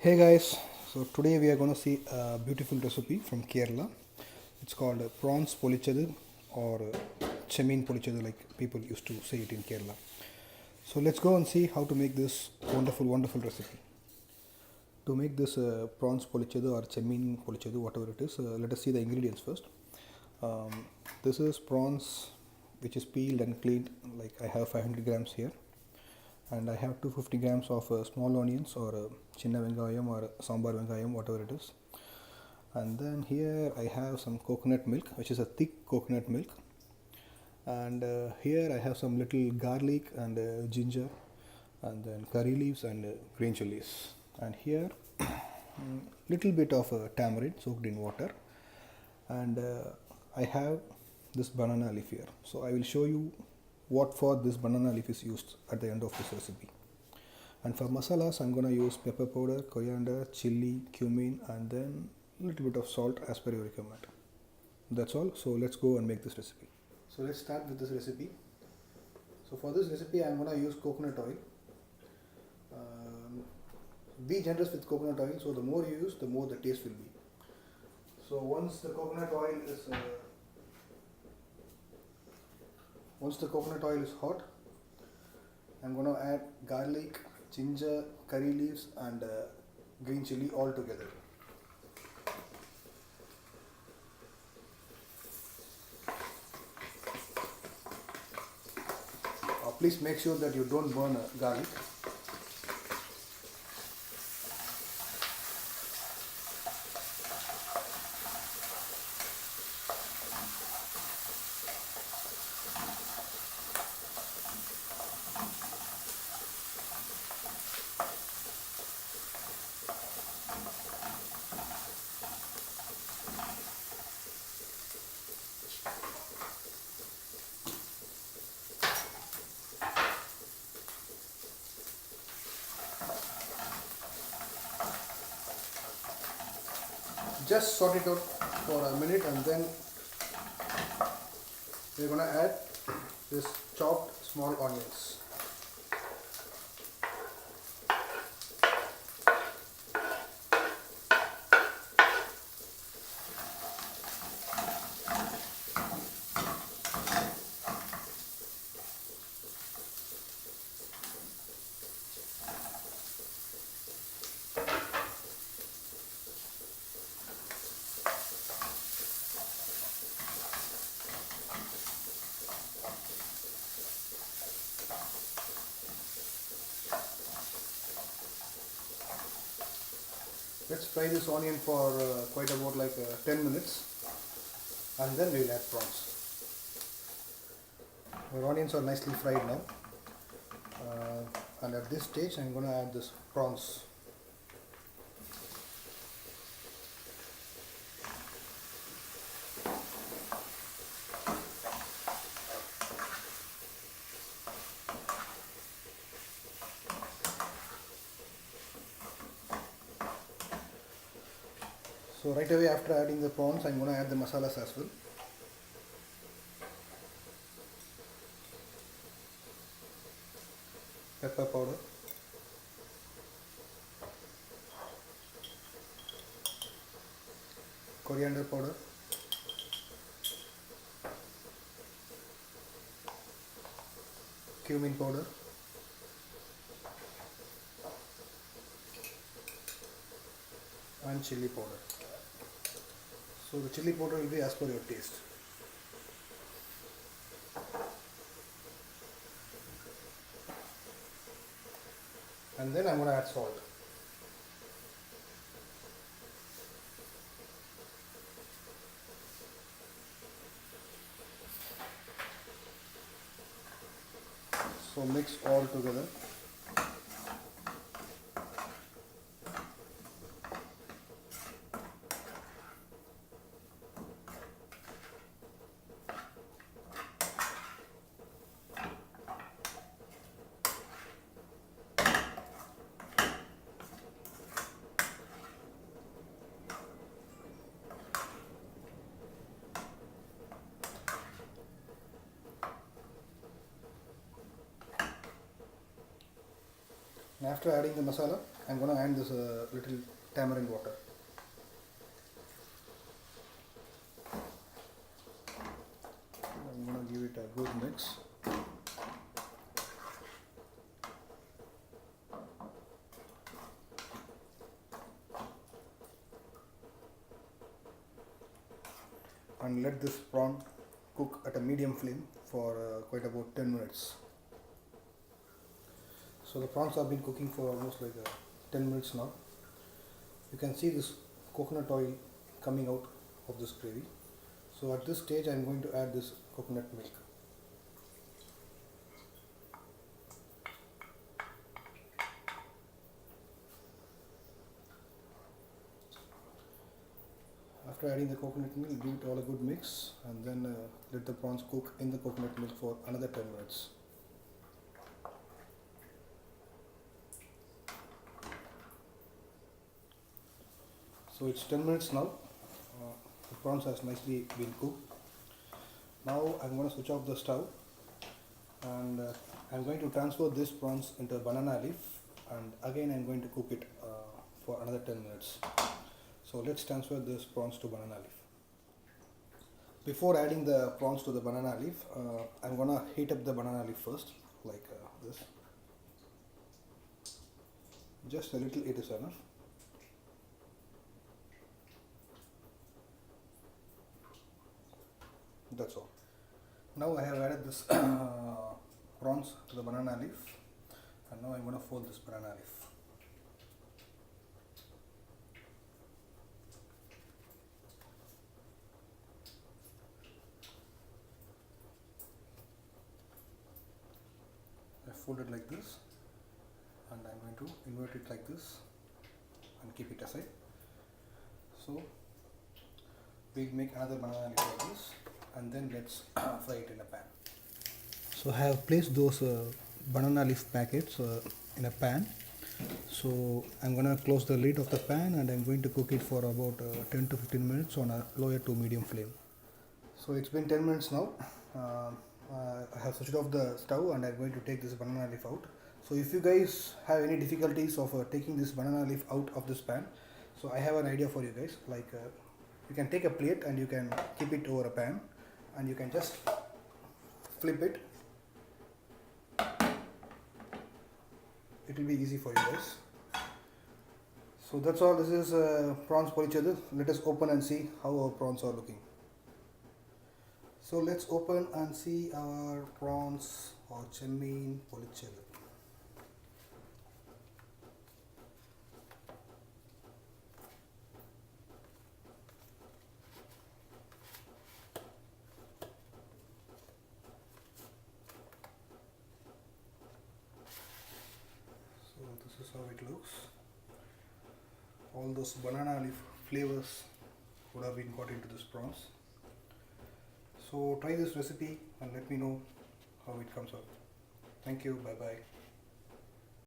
Hey guys, so today we are going to see a beautiful recipe from Kerala. It's called Prawns Polichathu or Chemmeen Polichathu, like people used to say it in Kerala. So let's go and see how to make this wonderful recipe. To make this Prawns Polichathu or Chemmeen Polichathu, whatever it is, let us see the ingredients first. Um, this is prawns which is peeled and cleaned, like I have 500 grams here, and I have 250 grams of small onions or chinna vengayam or sambar vengayam, whatever it is. And then here I have some coconut milk, which is a thick coconut milk. And here I have some little garlic and ginger, and then curry leaves and green chilies. And here little bit of tamarind soaked in water. And I have this banana leaf here. So I will show you what for this banana leaf is used at the end of this recipe. And for masalas, I'm going to use pepper powder, coriander, chili, cumin, and then a little bit of salt as per your requirement. That's all. So let's go and make this recipe. So let's start with this recipe. So for this recipe, I'm going to use coconut oil. Be generous with coconut oil. So the more you use, the more the taste will be. So once the coconut oil is hot, I'm going to add garlic, ginger, curry leaves, and green chili all together. Please make sure that you don't burn garlic. Just sort it out for a minute, and then we're going to add this chopped small onions. Let's fry this onion for quite about 10 minutes, and then we'll add prawns. Our onions are nicely fried now, and at this stage I'm going to add this prawns. So right away after adding the prawns, I'm going to add the masalas as well. Pepper powder, coriander powder, cumin powder, and chili powder. So the chili powder will be as per your taste. And then I'm going to add salt. So mix all together. And after adding the masala, I'm gonna add this little tamarind water. I'm gonna give it a good mix. And let this prawn cook at a medium flame for quite about 10 minutes. So the prawns have been cooking for almost like 10 minutes now. You can see this coconut oil coming out of this gravy. So at this stage I am going to add this coconut milk. After adding the coconut milk, give it all a good mix and then let the prawns cook in the coconut milk for another 10 minutes. So it's 10 minutes now. The prawns has nicely been cooked. Now I'm going to switch off the stove and I'm going to transfer this prawns into a banana leaf, and again I'm going to cook it for another 10 minutes. So let's transfer this prawns to banana leaf. Before adding the prawns to the banana leaf, I'm going to heat up the banana leaf first, like this. Just a little, it is enough. That's all. Now I have added this prawns to the banana leaf, and now I'm going to fold this banana leaf. I fold it like this, and I'm going to invert it like this and keep it aside. So we'll make another banana leaf like this, and then let's fry it in a pan. So I have placed those banana leaf packets in a pan. So I'm going to close the lid of the pan and I'm going to cook it for about 10 to 15 minutes on a lower to medium flame. So it's been 10 minutes now. I have switched off the stove and I'm going to take this banana leaf out. So if you guys have any difficulties of taking this banana leaf out of this pan, so I have an idea for you guys. Like you can take a plate and you can keep it over a pan and you can just flip it. It will be easy for you guys. So that's all. This is prawns polichathu. Let us open and see how our prawns are looking. So let's open and see our prawns or Chemmeen Polichathu. So this is how it looks. All those banana leaf flavors would have been got into this prawns. So try this recipe and let me know how it comes out. Thank you. Bye bye.